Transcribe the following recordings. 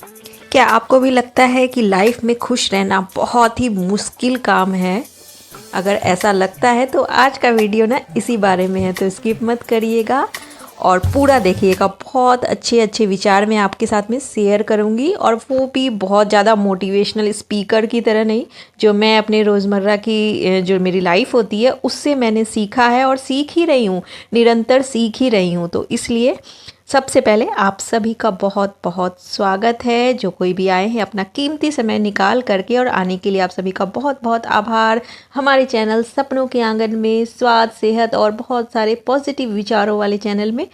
क्या आपको भी लगता है कि लाइफ में खुश रहना बहुत ही मुश्किल काम है? अगर ऐसा लगता है तो आज का वीडियो ना इसी बारे में है, तो स्किप मत करिएगा और पूरा देखिएगा। बहुत अच्छे अच्छे विचार मैं आपके साथ में शेयर करूंगी, और वो भी बहुत ज़्यादा मोटिवेशनल स्पीकर की तरह नहीं, जो मैं अपने रोज़मर्रा की जो मेरी लाइफ होती है उससे मैंने सीखा है और सीख ही रही हूँ, निरंतर सीख ही रही हूँ। तो इसलिए सबसे पहले आप सभी का बहुत बहुत स्वागत है। जो कोई भी आए हैं अपना कीमती समय निकाल करके, और आने के लिए आप सभी का बहुत बहुत आभार। हमारे चैनल सपनों के आंगन में, स्वाद, सेहत और बहुत सारे पॉजिटिव विचारों वाले चैनल में।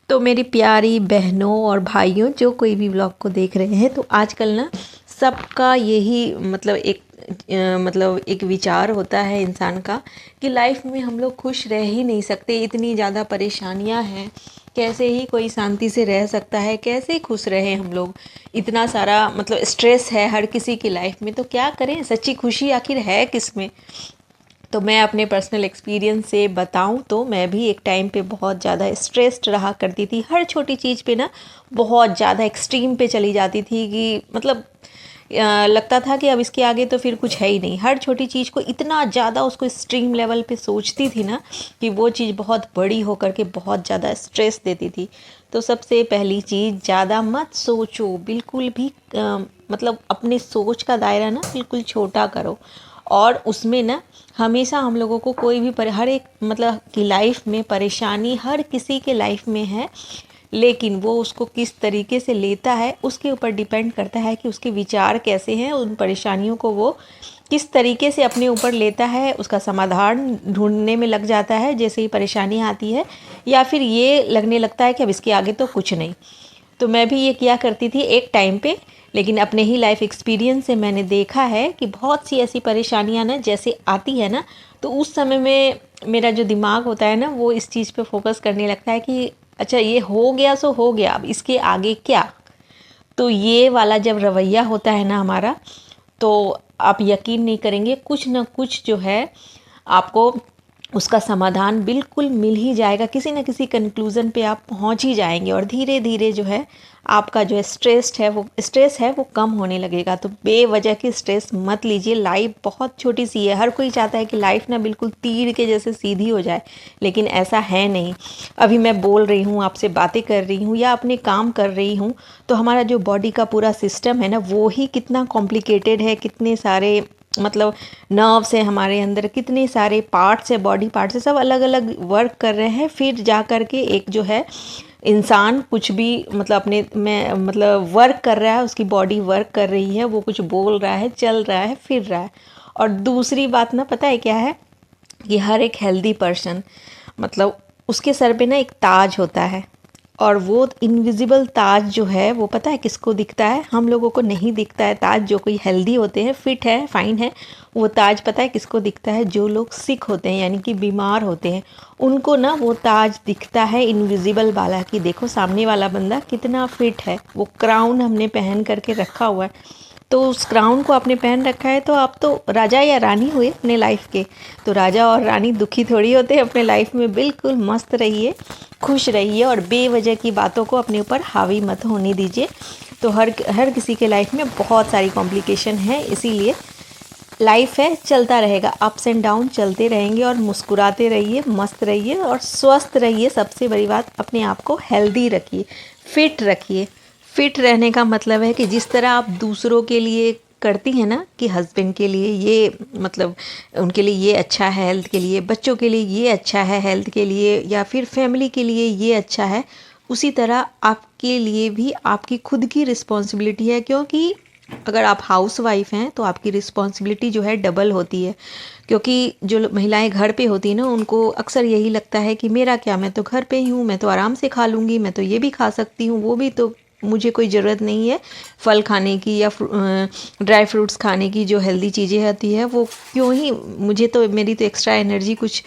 तो मेरी प्यारी बहनों और भाइयों, जो कोई भी व्लॉग को देख रहे हैं, तो आजकल ना सबका यही मतलब एक विचार होता है इंसान का कि लाइफ में हम लोग खुश रह ही नहीं सकते, इतनी ज़्यादा परेशानियां हैं, कैसे ही कोई शांति से रह सकता है, कैसे खुश रहे हम लोग, इतना सारा स्ट्रेस है हर किसी की लाइफ में। तो क्या करें, सच्ची खुशी आखिर है किस में? तो मैं अपने पर्सनल एक्सपीरियंस से बताऊं तो मैं भी एक टाइम पे बहुत ज़्यादा स्ट्रेस्ड रहा करती थी, हर छोटी चीज़ पे ना बहुत ज़्यादा एक्सट्रीम पे चली जाती थी कि लगता था कि अब इसके आगे तो फिर कुछ है ही नहीं। हर छोटी चीज़ को इतना ज़्यादा उसको एक्सट्रीम लेवल पे सोचती थी ना कि वो चीज़ बहुत बड़ी होकर के बहुत ज़्यादा स्ट्रेस देती थी। तो सबसे पहली चीज़, ज़्यादा मत सोचो, बिल्कुल भी अपने सोच का दायरा ना बिल्कुल छोटा करो। और उसमें ना हमेशा हम लोगों को कोई भी हर एक की लाइफ में परेशानी हर किसी के लाइफ में है, लेकिन वो उसको किस तरीके से लेता है उसके ऊपर डिपेंड करता है कि उसके विचार कैसे हैं। उन परेशानियों को वो किस तरीके से अपने ऊपर लेता है, उसका समाधान ढूंढने में लग जाता है जैसे ही परेशानी आती है, या फिर ये लगने लगता है कि अब इसके आगे तो कुछ नहीं। तो मैं भी ये किया करती थी एक टाइम पे, लेकिन अपने ही लाइफ एक्सपीरियंस से मैंने देखा है कि बहुत सी ऐसी परेशानियां ना जैसे आती है ना, तो उस समय में मेरा जो दिमाग होता है ना वो इस चीज़ पे फोकस करने लगता है कि अच्छा ये हो गया सो हो गया, अब इसके आगे क्या। तो ये वाला जब रवैया होता है ना हमारा, तो आप यकीन नहीं करेंगे, कुछ ना कुछ जो है आपको उसका समाधान बिल्कुल मिल ही जाएगा, किसी न किसी कंक्लूज़न पे आप पहुंच ही जाएंगे, और धीरे धीरे जो है आपका जो स्ट्रेस है वो कम होने लगेगा। तो बेवजह की स्ट्रेस मत लीजिए। लाइफ बहुत छोटी सी है, हर कोई चाहता है कि लाइफ ना बिल्कुल तीर के जैसे सीधी हो जाए, लेकिन ऐसा है नहीं। अभी मैं बोल रही हूँ, आपसे बातें कर रही हूँ या अपने काम कर रही हूँ, तो हमारा जो बॉडी का पूरा सिस्टम है ना वो ही कितना कॉम्प्लिकेटेड है, कितने सारे नर्व्स है हमारे अंदर, कितने सारे पार्ट्स है, बॉडी पार्ट्स है, सब अलग अलग वर्क कर रहे हैं। फिर जा कर के एक जो है इंसान कुछ भी अपने में वर्क कर रहा है, उसकी बॉडी वर्क कर रही है, वो कुछ बोल रहा है, चल रहा है, फिर रहा है। और दूसरी बात ना पता है क्या है, कि हर एक हेल्दी पर्सन उसके सर पे ना एक ताज होता है, और वो इनविजिबल ताज जो है वो पता है किसको दिखता है? हम लोगों को नहीं दिखता है ताज। जो कोई हेल्दी होते हैं, फिट है, फाइन है, वो ताज पता है किसको दिखता है? जो लोग सिक होते हैं यानी कि बीमार होते हैं, उनको ना वो ताज दिखता है इनविजिबल वाला, कि देखो सामने वाला बंदा कितना फिट है, वो क्राउन हमने पहन करके रखा हुआ है। तो उस क्राउन को आपने पहन रखा है तो आप तो राजा या रानी हुए अपने लाइफ के। तो राजा और रानी दुखी थोड़ी होते हैं अपने लाइफ में। बिल्कुल मस्त रहिए, खुश रहिए, और बेवजह की बातों को अपने ऊपर हावी मत होने दीजिए। तो हर किसी के लाइफ में बहुत सारी कॉम्प्लिकेशन है, इसीलिए लाइफ है, चलता रहेगा, अप्स एंड डाउन चलते रहेंगे, और मुस्कुराते रहिए, मस्त रहिए और स्वस्थ रहिए। सबसे बड़ी बात, अपने आप को हेल्दी रखिए, फिट रखिए। फिट रहने का मतलब है कि जिस तरह आप दूसरों के लिए करती हैं ना, कि हस्बैंड के लिए ये उनके लिए ये अच्छा है हेल्थ के लिए, बच्चों के लिए ये अच्छा है हेल्थ के लिए, या फिर फैमिली के लिए ये अच्छा है, उसी तरह आपके लिए भी आपकी खुद की रिस्पॉन्सिबिलिटी है। क्योंकि अगर आप हाउस वाइफ हैं तो आपकी रिस्पॉन्सिबिलिटी जो है डबल होती है। क्योंकि जो महिलाएं घर पे होती हैं ना, उनको अक्सर यही लगता है कि मेरा क्या, मैं तो घर पे ही हूँ, मैं तो आराम से खा लूँगी, मैं तो ये भी खा सकती हूँ, वो भी, तो मुझे कोई ज़रूरत नहीं है फल खाने की या ड्राई फ्रूट्स खाने की। जो हेल्दी चीज़ें होती है वो क्यों ही, मुझे तो, मेरी तो एक्स्ट्रा एनर्जी कुछ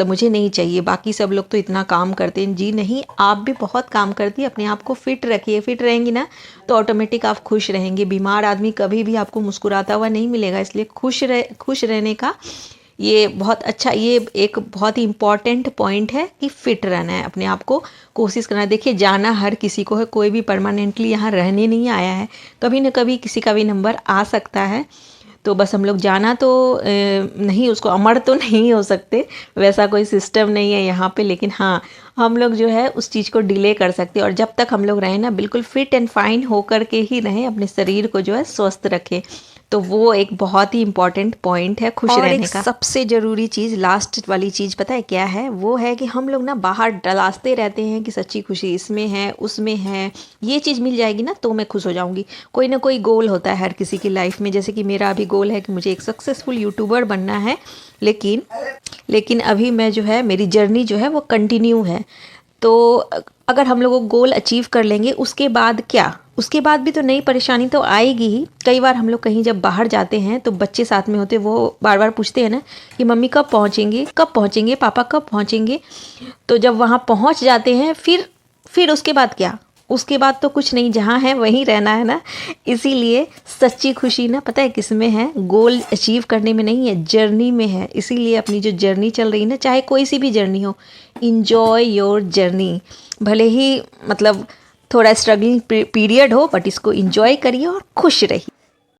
मुझे नहीं चाहिए, बाकी सब लोग तो इतना काम करते हैं। जी नहीं, आप भी बहुत काम करती है। अपने आप को फिट रखिए, फिट रहेंगी ना तो ऑटोमेटिक आप खुश रहेंगे। बीमार आदमी कभी भी आपको मुस्कुराता हुआ नहीं मिलेगा, इसलिए खुश रहने का ये बहुत अच्छा, ये एक बहुत ही इम्पॉर्टेंट पॉइंट है कि फिट रहना है, अपने आप को कोशिश करना है। देखिए जाना हर किसी को है, कोई भी परमानेंटली यहाँ रहने नहीं आया है, कभी न कभी किसी का भी नंबर आ सकता है। तो बस हम लोग जाना तो नहीं, उसको अमर तो नहीं हो सकते, वैसा कोई सिस्टम नहीं है यहाँ पे, लेकिन हाँ हम लोग जो है उस चीज़ को डिले कर सकते हैं। और जब तक हम लोग रहें ना, बिल्कुल फिट एंड फाइन होकर के ही रहें, अपने शरीर को जो है स्वस्थ रखें। तो वो एक बहुत ही इम्पॉर्टेंट पॉइंट है खुश रहने का। सबसे ज़रूरी चीज़, लास्ट वाली चीज़ पता है क्या है? वो है कि हम लोग ना बाहर डलाते रहते हैं कि सच्ची खुशी इसमें है, उसमें है, ये चीज़ मिल जाएगी ना तो मैं खुश हो जाऊंगी। कोई ना कोई गोल होता है हर किसी की लाइफ में, जैसे कि मेरा अभी गोल है कि मुझे एक सक्सेसफुल यूट्यूबर बनना है, लेकिन अभी मैं जो है, मेरी जर्नी जो है वो कंटिन्यू है। तो अगर हम लोग गोल अचीव कर लेंगे, उसके बाद क्या, उसके बाद भी तो नई परेशानी तो आएगी ही। कई बार हम लोग कहीं जब बाहर जाते हैं तो बच्चे साथ में होते, वो बार बार पूछते हैं ना कि मम्मी कब पहुँचेंगे, पापा कब पहुँचेंगे। तो जब वहाँ पहुँच जाते हैं, फिर उसके बाद क्या, उसके बाद तो कुछ नहीं, जहाँ है वहीं रहना है ना। इसीलिए सच्ची खुशी ना पता है किस में है? गोल अचीव करने में नहीं है, जर्नी में है। इसीलिए अपनी जो जर्नी चल रही है ना, चाहे कोई सी भी जर्नी हो, इंजॉय योर जर्नी। भले ही मतलब थोड़ा स्ट्रगलिंग पीरियड हो, बट इसको इंजॉय करिए और खुश रहिए।